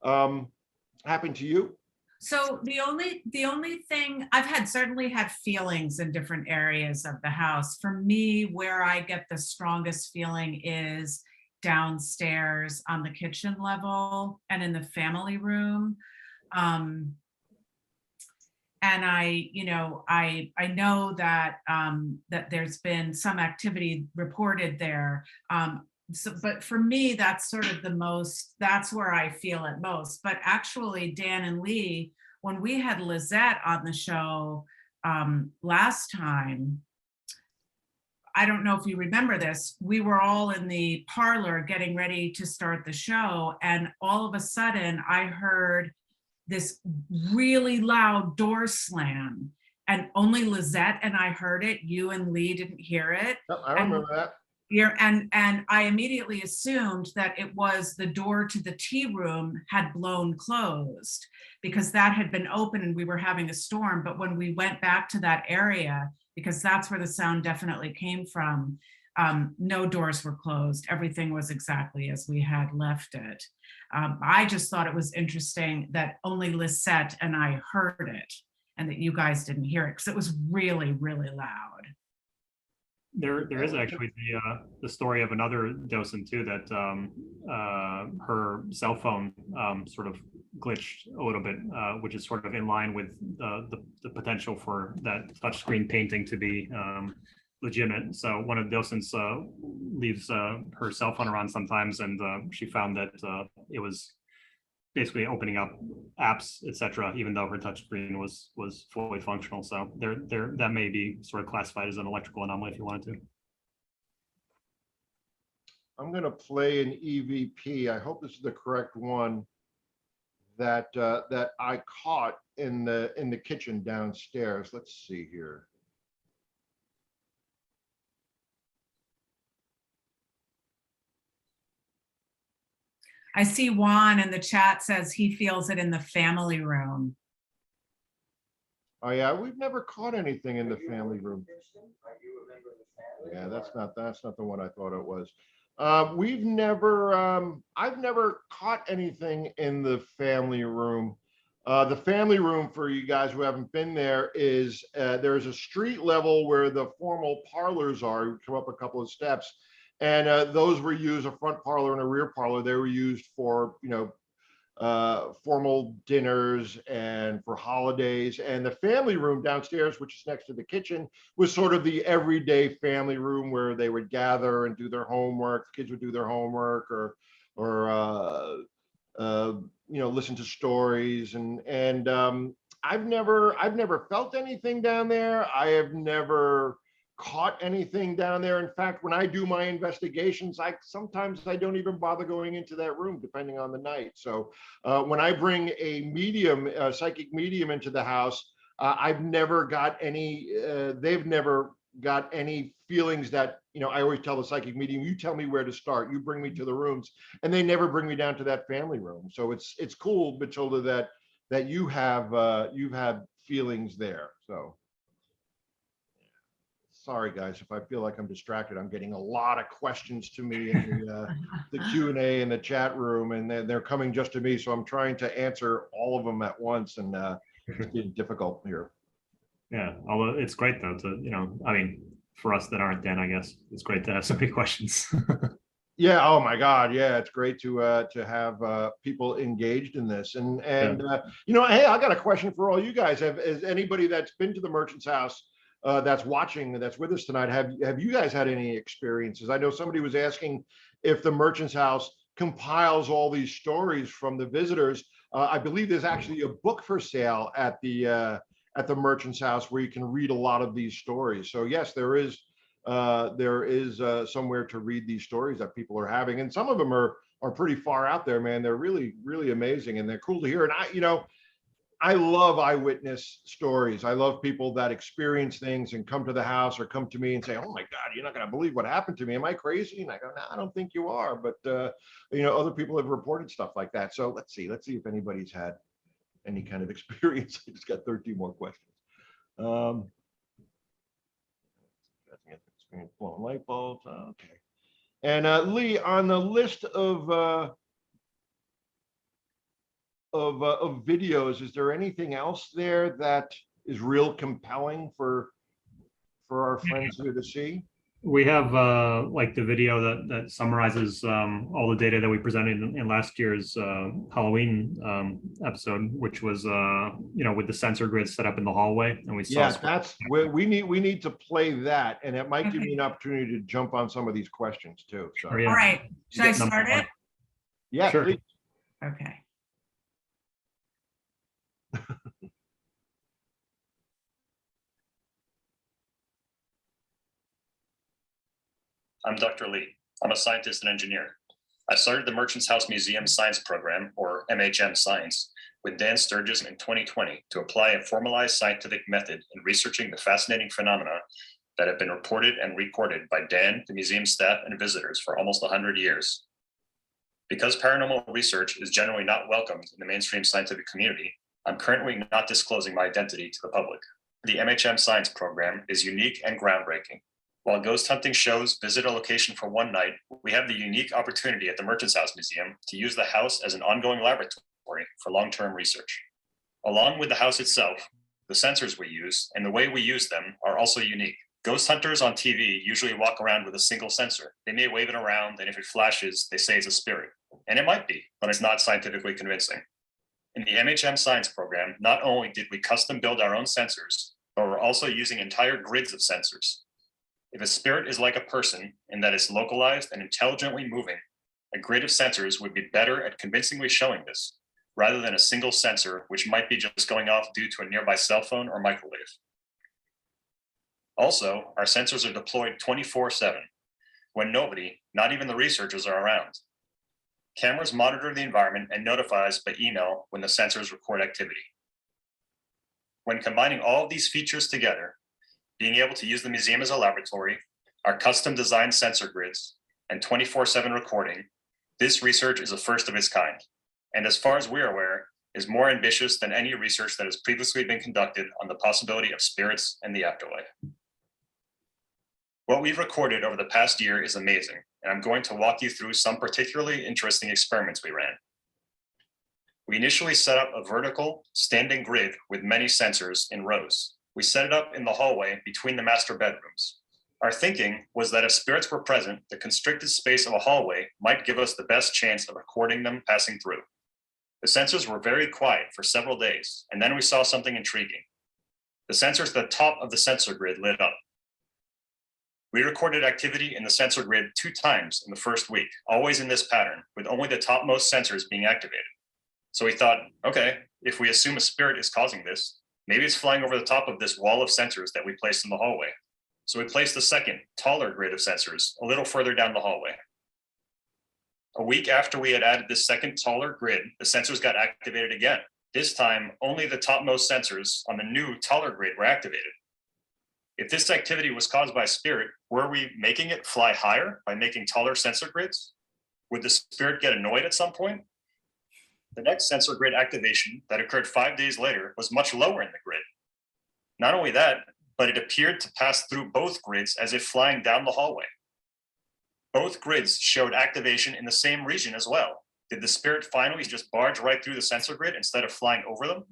A: to you?
B: So the only thing I've certainly had feelings in different areas of the house. For me, where I get the strongest feeling is downstairs on the kitchen level and in the family room. And I know that that there's been some activity reported there. But for me, that's sort of that's where I feel it most. But actually, Dan and Ley, when we had Lizette on the show last time, I don't know if you remember this, we were all in the parlor getting ready to start the show. And all of a sudden I heard this really loud door slam, and only Lizette and I heard it. You and Ley didn't hear it.
A: Oh, I remember that.
B: And I immediately assumed that it was the door to the tea room had blown closed, because that had been open and we were having a storm. But when we went back to that area, because that's where the sound definitely came from, no doors were closed. Everything was exactly as we had left it. I just thought it was interesting that only Lisette and I heard it and that you guys didn't hear it, because it was really, really loud.
C: There is actually the story of another docent too, that her cell phone sort of glitched a little bit, which is sort of in line with the potential for that touchscreen painting to be legitimate. So one of the docents leaves her cell phone around sometimes, and she found that it was basically opening up apps, etc., even though her touchscreen was fully functional. So that may be sort of classified as an electrical anomaly if you wanted to.
A: I'm going to play an EVP. I hope this is the correct one that that I caught in the kitchen downstairs. Let's see here.
B: I see Juan in the chat says he feels it in the family room.
A: Oh yeah, we've never caught anything in the family room. Yeah, that's not the one I thought it was. We've never, I've never caught anything in the family room. The family room, for you guys who haven't been there, is there's a street level where the formal parlors are. You come up a couple of steps, and those were used, a front parlor and a rear parlor. They were used for, you know, formal dinners and for holidays. And the family room downstairs, which is next to the kitchen, was sort of the everyday family room where they would gather and do their homework. The kids would do their homework, or you know, listen to stories. And I've never felt anything down there. I have never caught anything down there. In fact, when I do my investigations, sometimes I don't even bother going into that room, depending on the night. So when I bring a medium, a psychic medium into the house, I've never got any, they've never got any feelings that, I always tell the psychic medium, you tell me where to start, you bring me to the rooms, and they never bring me down to that family room. So it's cool, Matilda, that you've had feelings there. So sorry guys, if I feel like I'm distracted. I'm getting a lot of questions to me in the Q&A in the chat room, and they're coming just to me. So I'm trying to answer all of them at once, and it's getting difficult here.
C: Yeah, although it's great though to, for us that aren't Dan, I guess it's great to have so many questions.
A: Yeah. Oh my God. Yeah. It's great to have people engaged in this. And hey, I got a question for all you guys. Has anybody that's been to the Merchant's House that's watching, that's with us tonight, have you guys had any experiences? I know somebody was asking if the Merchant's House compiles all these stories from the visitors. I believe there's actually a book for sale at the Merchant's House where you can read a lot of these stories. So yes, there is somewhere to read these stories that people are having, and some of them are pretty far out there, man. They're really, really amazing, and they're cool to hear. And I love eyewitness stories. I love people that experience things and come to the house or come to me and say, oh my God, you're not going to believe what happened to me. Am I crazy? And I go, no, I don't think you are. But other people have reported stuff like that. So let's see if anybody's had any kind of experience. I just got 13 more questions. Blowing light bulbs. Okay. And Lee, on the list of videos, is there anything else there that is real compelling for our friends here to see?
C: We have like the video that summarizes all the data that we presented in last year's Halloween episode, which was with the sensor grid set up in the hallway, and we saw.
A: Yeah, that's where we need to play that, and it might give me an opportunity to jump on some of these questions too. So,
B: all right, should I start it?
A: Yeah,
C: sure.
A: Please.
B: Okay.
D: I'm Dr. Lee. I'm a scientist and engineer. I started the Merchant's House Museum Science Program, or MHM Science, with Dan Sturgis in 2020 to apply a formalized scientific method in researching the fascinating phenomena that have been reported and recorded by Dan, the museum staff, and visitors for almost 100 years. Because paranormal research is generally not welcomed in the mainstream scientific community, I'm currently not disclosing my identity to the public. The MHM Science Program is unique and groundbreaking. While ghost hunting shows visit a location for one night, we have the unique opportunity at the Merchant's House Museum to use the house as an ongoing laboratory for long-term research. Along with the house itself, the sensors we use and the way we use them are also unique. Ghost hunters on TV usually walk around with a single sensor. They may wave it around, and if it flashes, they say it's a spirit. And it might be, but it's not scientifically convincing. In the MHM Science Program, not only did we custom build our own sensors, but we're also using entire grids of sensors. If a spirit is like a person in that it's localized and intelligently moving, a grid of sensors would be better at convincingly showing this, rather than a single sensor, which might be just going off due to a nearby cell phone or microwave. Also, our sensors are deployed 24/7, when nobody, not even the researchers, are around. Cameras monitor the environment and notify us by email when the sensors record activity. When combining all of these features together, being able to use the museum as a laboratory, our custom designed sensor grids, and 24/7 recording, this research is a first of its kind. And as far as we're aware, is more ambitious than any research that has previously been conducted on the possibility of spirits and the afterlife. What we've recorded over the past year is amazing, and I'm going to walk you through some particularly interesting experiments we ran. We initially set up a vertical standing grid with many sensors in rows. We set it up in the hallway between the master bedrooms. Our thinking was that if spirits were present, the constricted space of a hallway might give us the best chance of recording them passing through. The sensors were very quiet for several days, and then we saw something intriguing. The sensors at the top of the sensor grid lit up. We recorded activity in the sensor grid 2 times in the first week, always in this pattern, with only the topmost sensors being activated. So we thought, okay, if we assume a spirit is causing this, maybe it's flying over the top of this wall of sensors that we placed in the hallway. So we placed the second, taller grid of sensors a little further down the hallway. A week after we had added this second taller grid, the sensors got activated again, This time, only the topmost sensors on the new taller grid were activated. If this activity was caused by spirit, were we making it fly higher by making taller sensor grids? Would the spirit get annoyed at some point? The next sensor grid activation that occurred 5 days later was much lower in the grid. Not only that, but it appeared to pass through both grids as if flying down the hallway. Both grids showed activation in the same region as well. Did the spirit finally just barge right through the sensor grid instead of flying over them?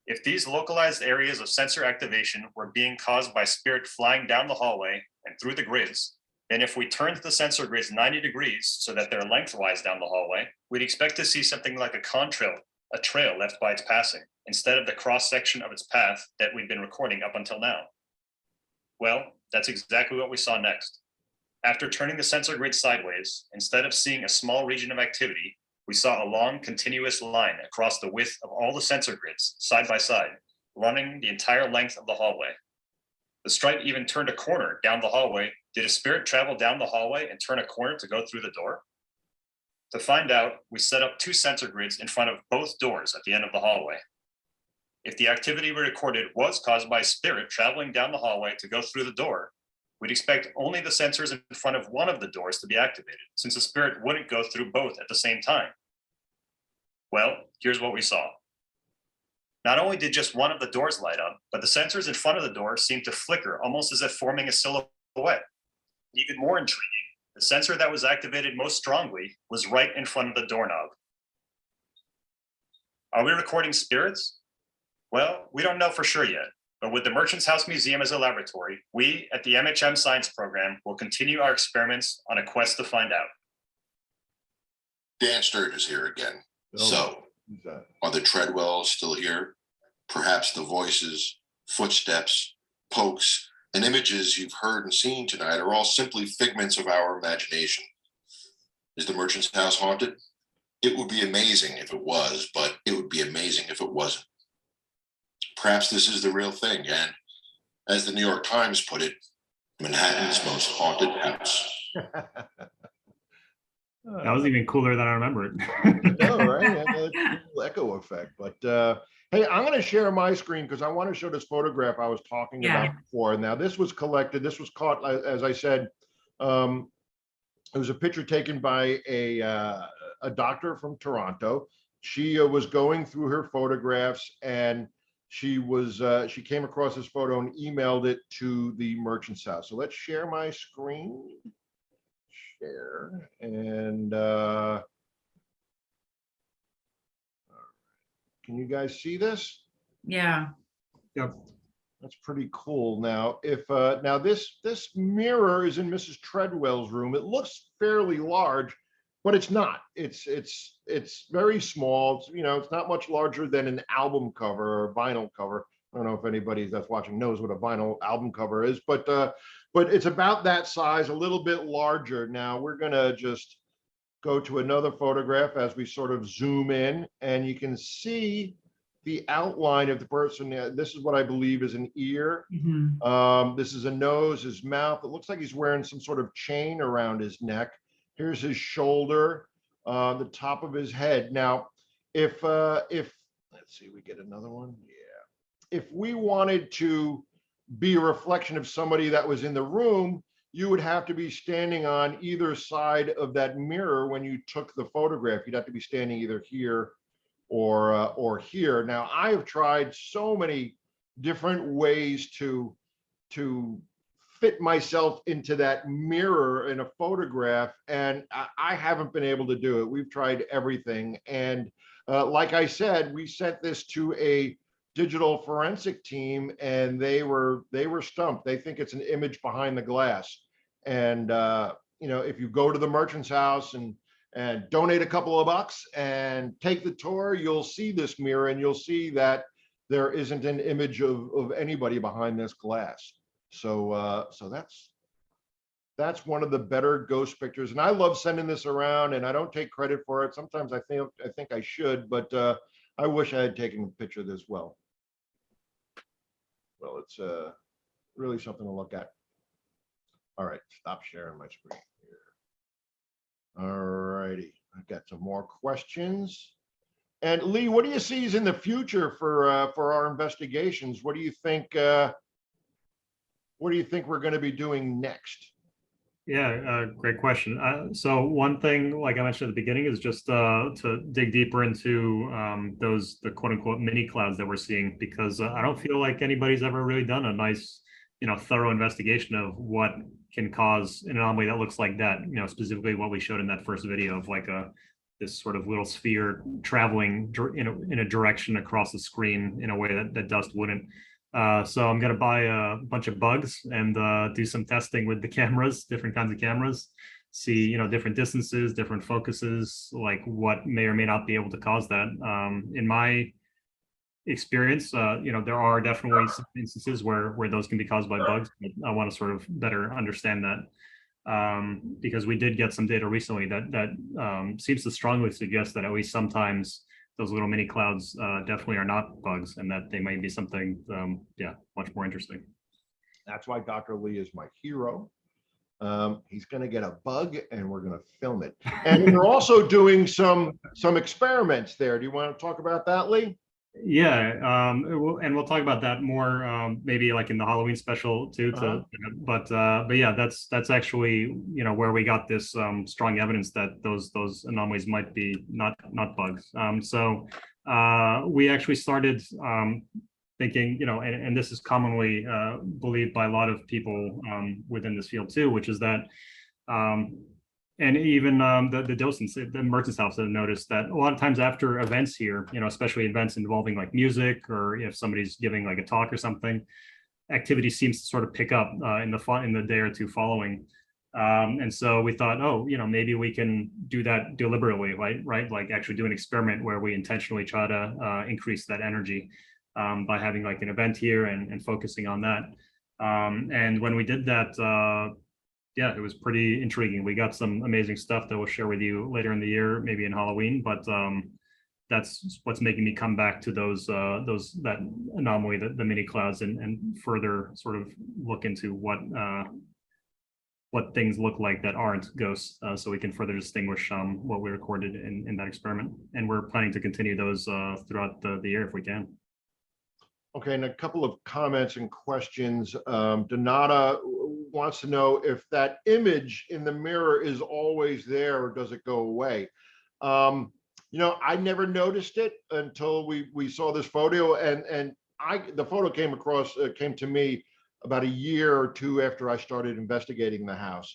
D: If these localized areas of sensor activation were being caused by spirit flying down the hallway and through the grids, then if we turned the sensor grids 90 degrees so that they're lengthwise down the hallway, we'd expect to see something like a contrail, a trail left by its passing, instead of the cross-section of its path that we've been recording up until now. Well, that's exactly what we saw next. After turning the sensor grid sideways, instead of seeing a small region of activity, we saw a long continuous line across the width of all the sensor grids, side by side, running the entire length of the hallway. The stripe even turned a corner down the hallway. Did a spirit travel down the hallway and turn a corner to go through the door? To find out, we set up 2 sensor grids in front of both doors at the end of the hallway. If the activity we recorded was caused by spirit traveling down the hallway to go through the door, we'd expect only the sensors in front of one of the doors to be activated, since the spirit wouldn't go through both at the same time. Well, here's what we saw. Not only did just one of the doors light up, but the sensors in front of the door seemed to flicker, almost as if forming a silhouette. Even more intriguing, the sensor that was activated most strongly was right in front of the doorknob. Are we recording spirits? Well, we don't know for sure yet, but with the Merchants House Museum as a laboratory, we at the MHM Science Program will continue our experiments on a quest to find out.
E: Dan Sturt is here again. So,
A: who's that?
E: are the Treadwells still here? Perhaps the voices, footsteps, pokes, and images you've heard and seen tonight are all simply figments of our imagination. Is the Merchant's House haunted? It would be amazing if it was, but it would be amazing if it wasn't. Perhaps this is the real thing, and as the New York Times put it, Manhattan's most haunted house.
C: That was even cooler than I remembered.
A: No, right? That cool echo effect. But hey, I'm going to share my screen because I want to show this photograph I was talking about before. Now, this was collected. This was caught, as I said, it was a picture taken by a doctor from Toronto. She was going through her photographs, and she came across this photo and emailed it to the Merchant's House. So let's share my screen. Share, and can you guys see this?
B: Yeah.
C: Yep.
A: That's pretty cool. Now, if now this mirror is in Mrs. Treadwell's room. It looks fairly large, but it's not. It's very small. It's, it's not much larger than an album cover or a vinyl cover. I don't know if anybody that's watching knows what a vinyl album cover is, but it's about that size, a little bit larger. Now we're gonna just go to another photograph as we sort of zoom in, and you can see the outline of the person. This is what I believe is an ear.
B: Mm-hmm.
A: This is a nose, his mouth. It looks like he's wearing some sort of chain around his neck. Here's his shoulder, the top of his head. Now, if let's see, we get another one. Yeah. If we wanted to be a reflection of somebody that was in the room, you would have to be standing on either side of that mirror when you took the photograph. You'd have to be standing either here or here. Now, I have tried so many different ways to fit myself into that mirror in a photograph, and I haven't been able to do it. We've tried everything, and like I said, we sent this to a digital forensic team, and they were stumped. They think it's an image behind the glass. And if you go to the Merchant's House and donate a couple of bucks and take the tour, you'll see this mirror, and you'll see that there isn't an image of anybody behind this glass. So that's one of the better ghost pictures, and I love sending this around, and I don't take credit for it. Sometimes I think I should, but I wish I had taken a picture of this well. Well, it's really something to look at. All right, stop sharing my screen here. All righty, I've got some more questions. And Lee, what do you see is in the future for our investigations? What do you think? What do you think we're going to be doing next?
C: Yeah, great question. So one thing, like I mentioned at the beginning, is just to dig deeper into the quote unquote mini clouds that we're seeing, because I don't feel like anybody's ever really done a nice, thorough investigation of what can cause an anomaly that looks like that. Specifically what we showed in that first video of like this sort of little sphere traveling in a direction across the screen in a way that dust wouldn't. So I'm going to buy a bunch of bugs and do some testing with the cameras, different kinds of cameras, see, different distances, different focuses, like what may or may not be able to cause that. In my experience, there are definitely some instances where those can be caused by bugs, but I want to sort of better understand that, because we did get some data recently that seems to strongly suggest that at least sometimes those little mini clouds definitely are not bugs, and that they might be something, much more interesting.
A: That's why Dr. Lee is my hero. He's going to get a bug and we're going to film it. And we're also doing some experiments there. Do you want to talk about that, Lee?
C: Yeah, we'll talk about that more, maybe like in the Halloween special too. But yeah, that's actually where we got this strong evidence that those anomalies might be not bugs. So we actually started thinking, and this is commonly believed by a lot of people within this field too, which is that. And even the docents, the merchants house, have noticed that a lot of times after events here, especially events involving like music, or if somebody's giving like a talk or something, activity seems to sort of pick up in the day or two following. And so we thought, maybe we can do that deliberately, right? Like actually do an experiment where we intentionally try to increase that energy by having like an event here and focusing on that. And when we did that, yeah, it was pretty intriguing. We got some amazing stuff that we'll share with you later in the year, maybe in Halloween, but that's what's making me come back to that anomaly, the mini clouds, and further sort of look into what things look like that aren't ghosts, so we can further distinguish what we recorded in that experiment. And we're planning to continue those throughout the year if we can.
A: Okay, and a couple of comments and questions. Donata wants to know if that image in the mirror is always there or does it go away? I never noticed it until we saw this photo, and the photo came to me about a year or two after I started investigating the house.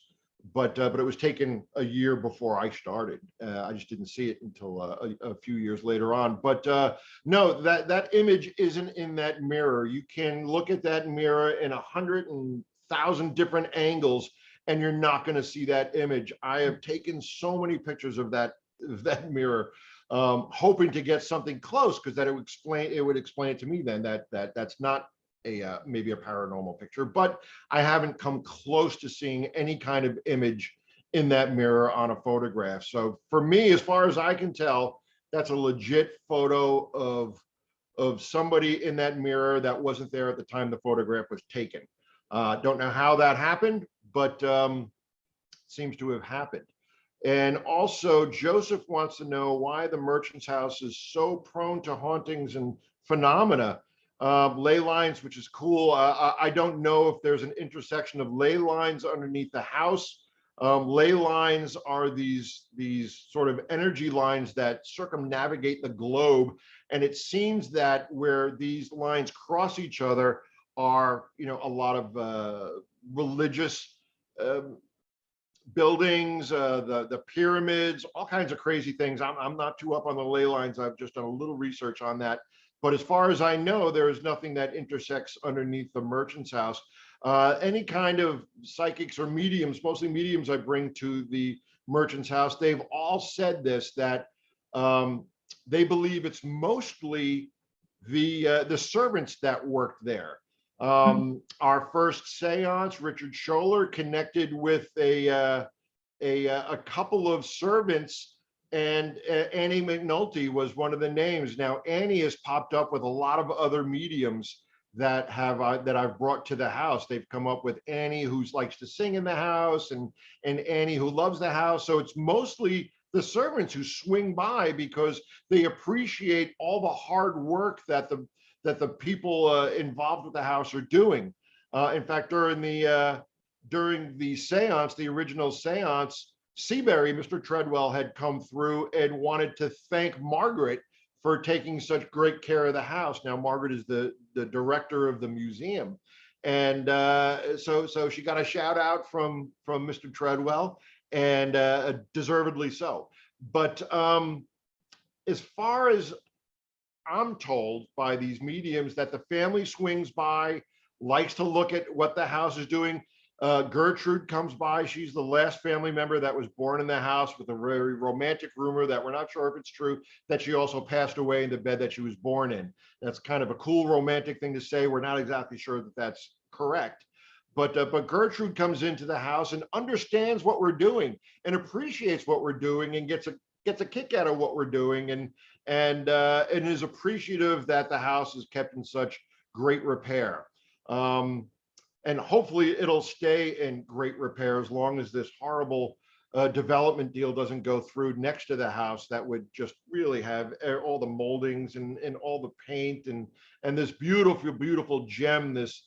A: But it was taken a year before I started. I just didn't see it until a few years later on. But no, that image isn't in that mirror. You can look at that mirror in 100,000 different angles, and you're not going to see that image. I have taken so many pictures of that mirror, hoping to get something close, because that it would explain it to me then that that's not maybe a paranormal picture, but I haven't come close to seeing any kind of image in that mirror on a photograph. So for me, as far as I can tell, that's a legit photo of somebody in that mirror that wasn't there at the time the photograph was taken. Don't know how that happened, but seems to have happened. And also, Joseph wants to know why the merchant's house is so prone to hauntings and phenomena. Ley lines, which is cool. I don't know if there's an intersection of ley lines underneath the house. Ley lines are these sort of energy lines that circumnavigate the globe, and it seems that where these lines cross each other are, a lot of religious buildings, the pyramids, all kinds of crazy things. I'm not too up on the ley lines. I've just done a little research on that. But as far as I know, there is nothing that intersects underneath the merchant's house. Any kind of psychics or mediums, mostly mediums I bring to the merchant's house, they've all said this, that they believe it's mostly the servants that worked there. Our first seance, Richard Scholler connected with a couple of servants, and Annie McNulty was one of the names. Now, Annie has popped up with a lot of other mediums that I've brought to the house. They've come up with Annie, who likes to sing in the house, and Annie, who loves the house. So it's mostly the servants who swing by because they appreciate all the hard work that the people involved with the house are doing. In fact, during the seance, the original seance, Seabury, Mr. Treadwell, had come through and wanted to thank Margaret for taking such great care of the house. Now, Margaret is the director of the museum. And so she got a shout out from Mr. Treadwell, and deservedly so. But as far as I'm told by these mediums, that the family swings by, likes to look at what the house is doing. Gertrude comes by. She's the last family member that was born in the house, with a very romantic rumor that we're not sure if it's true, that she also passed away in the bed that she was born in. That's kind of a cool romantic thing to say. We're not exactly sure that that's correct. But Gertrude comes into the house and understands what we're doing and appreciates what we're doing and gets a kick out of what we're doing, and is appreciative that the house is kept in such great repair. And hopefully it'll stay in great repair as long as this horrible development deal doesn't go through next to the house. That would just really have all the moldings and all the paint and this beautiful gem, this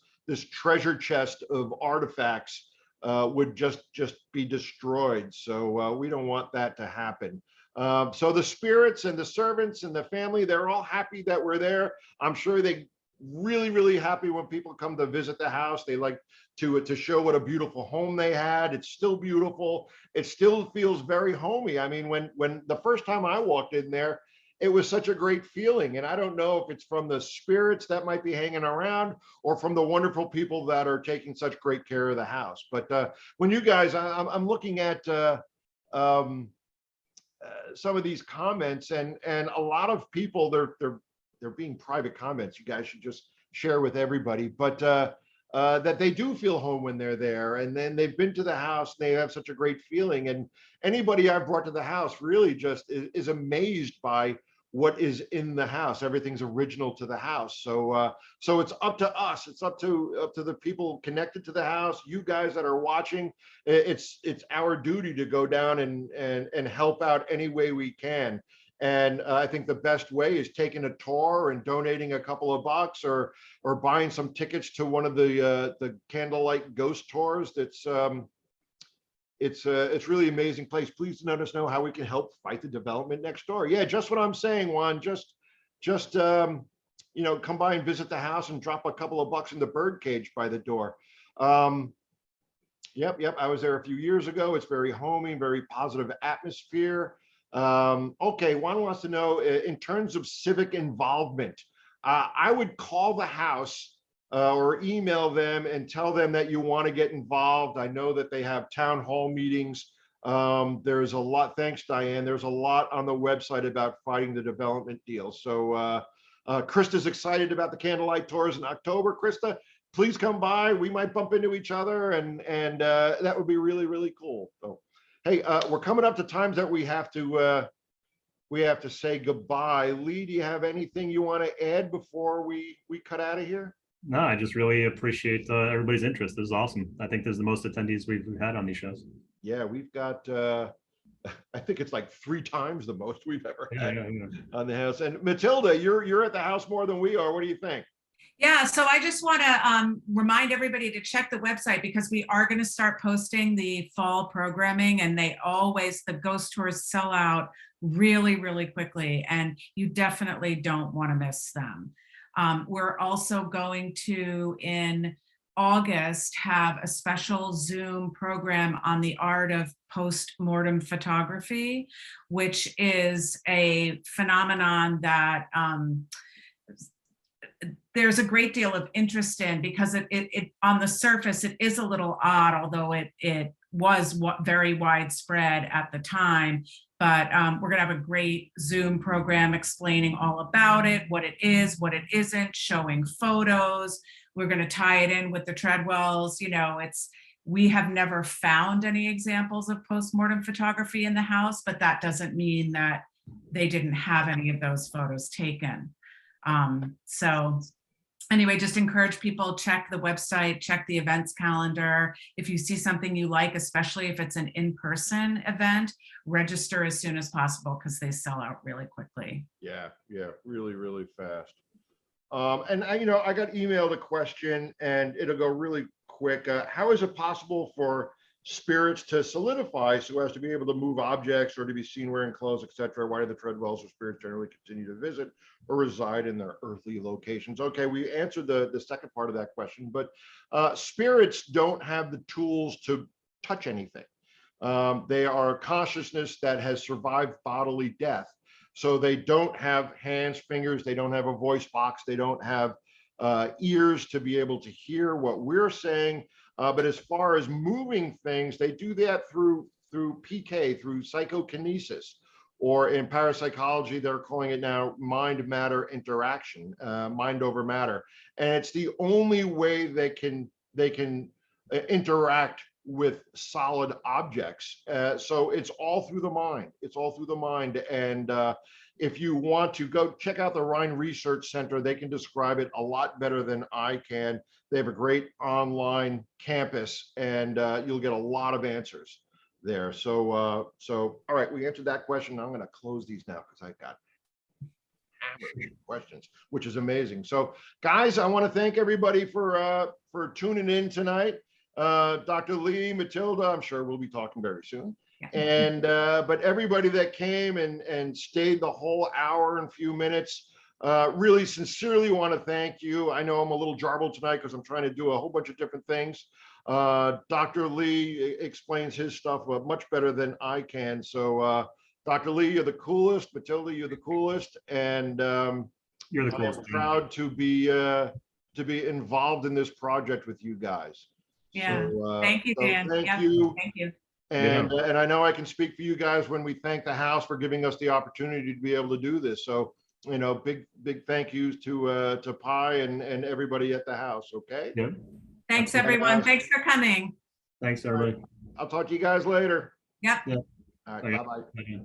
A: treasure chest of artifacts would just be destroyed. So we don't want that to happen. So the spirits and the servants and the family, they're all happy that we're there. I'm sure they really happy when people come to visit the house. They like to show what a beautiful home they had. It's still beautiful. It still feels very homey. I mean, when the first time I walked in there, it was such a great feeling. And I don't know if it's from the spirits that might be hanging around or from the wonderful people that are taking such great care of the house. But when you guys, I'm looking at some of these comments, and a lot of people, they're being private comments. You guys should just share with everybody, but that they do feel home when they're there, and then they've been to the house and they have such a great feeling. And anybody I've brought to the house really just is amazed by what is in the house. Everything's original to the house. So so it's up to us. It's up to the people connected to the house. You guys that are watching, it's our duty to go down and help out any way we can. And I think the best way is taking a tour and donating a couple of bucks, or buying some tickets to one of the Candlelight ghost tours. It's really amazing place. Please let us know how we can help fight the development next door. Yeah, just what I'm saying, Juan. Just you know, come by and visit the house and drop a couple of bucks in the bird cage by the door. Yep. I was there a few years ago. It's very homey, very positive atmosphere. Okay, Juan wants to know, in terms of civic involvement, I would call the house or email them and tell them that you want to get involved. I know that they have town hall meetings. There's a lot, thanks Diane, there's a lot on the website about fighting the development deal. So Krista's excited about the Candlelight Tours in October. Krista, please come by. We might bump into each other, and that would be really cool. So hey, we're coming up to times that we have to say goodbye. Lee, do you have anything you want to add before we cut out of here?
C: No, I just really appreciate everybody's interest. This is awesome. I think this is the most attendees we've had on these shows.
A: Yeah, we've got, I think it's like 3 times the most we've ever had on the house. And Matilda, you're at the house more than we are. What do you think?
B: Yeah, so I just want to remind everybody to check the website, because we are going to start posting the fall programming, and the ghost tours sell out really quickly, and you definitely don't want to miss them. We're also going to, in August, have a special Zoom program on the art of post-mortem photography, which is a phenomenon that there's a great deal of interest in, because it on the surface, it is a little odd, although it was very widespread at the time. But we're going to have a great Zoom program explaining all about it, what it is, what it isn't, showing photos. We're going to tie it in with the Treadwells. You know, we have never found any examples of postmortem photography in the house, but that doesn't mean that they didn't have any of those photos taken. So Anyway, just encourage people, check the website, check the events calendar. If you see something you like, especially if it's an in-person event, register as soon as possible because they sell out really quickly.
A: Yeah, really, really fast. And I got emailed a question and it'll go really quick. How is it possible for spirits to solidify so as to be able to move objects or to be seen wearing clothes, etc.? Why do the treadwells or spirits generally continue to visit or reside in their earthly locations? Okay, we answered the second part of that question, but spirits don't have the tools to touch anything. They are consciousness that has survived bodily death. So they don't have hands, fingers, they don't have a voice box, they don't have ears to be able to hear what we're saying. But as far as moving things, they do that through PK, through psychokinesis, or in parapsychology, they're calling it now mind-matter interaction, mind over matter. And it's the only way they can interact with solid objects. So it's all through the mind. It's all through the mind. And if you want to go check out the Rhine Research Center, they can describe it a lot better than I can. They have a great online campus and you'll get a lot of answers there. So all right, we answered that question. I'm going to close these now because I've got hammered questions, which is amazing. So guys, I want to thank everybody for tuning in tonight. Dr. Ley, Matilda, I'm sure we'll be talking very soon. And but everybody that came and stayed the whole hour and few minutes, really sincerely want to thank you. I know I'm a little jarbled tonight because I'm trying to do a whole bunch of different things. Dr. Ley explains his stuff much better than I can. So Dr. Ley, you're the coolest. Matilda, you're the coolest. And
C: You're the coolest.
A: I'm proud to be involved in this project with you guys.
B: Yeah.
A: So,
B: thank you, Dan.
A: Thank
B: Yeah,
A: you.
B: Thank you.
A: And I know I can speak for you guys when we thank the house for giving us the opportunity to be able to do this. So, big thank yous to Pi and everybody at the house. Okay.
C: Yep.
B: Thanks, everyone. Thanks for coming.
C: Thanks, everybody.
A: I'll talk to you guys later.
B: Yep.
C: Yeah.
A: All right.
C: Okay.
A: Bye-bye.
C: Okay.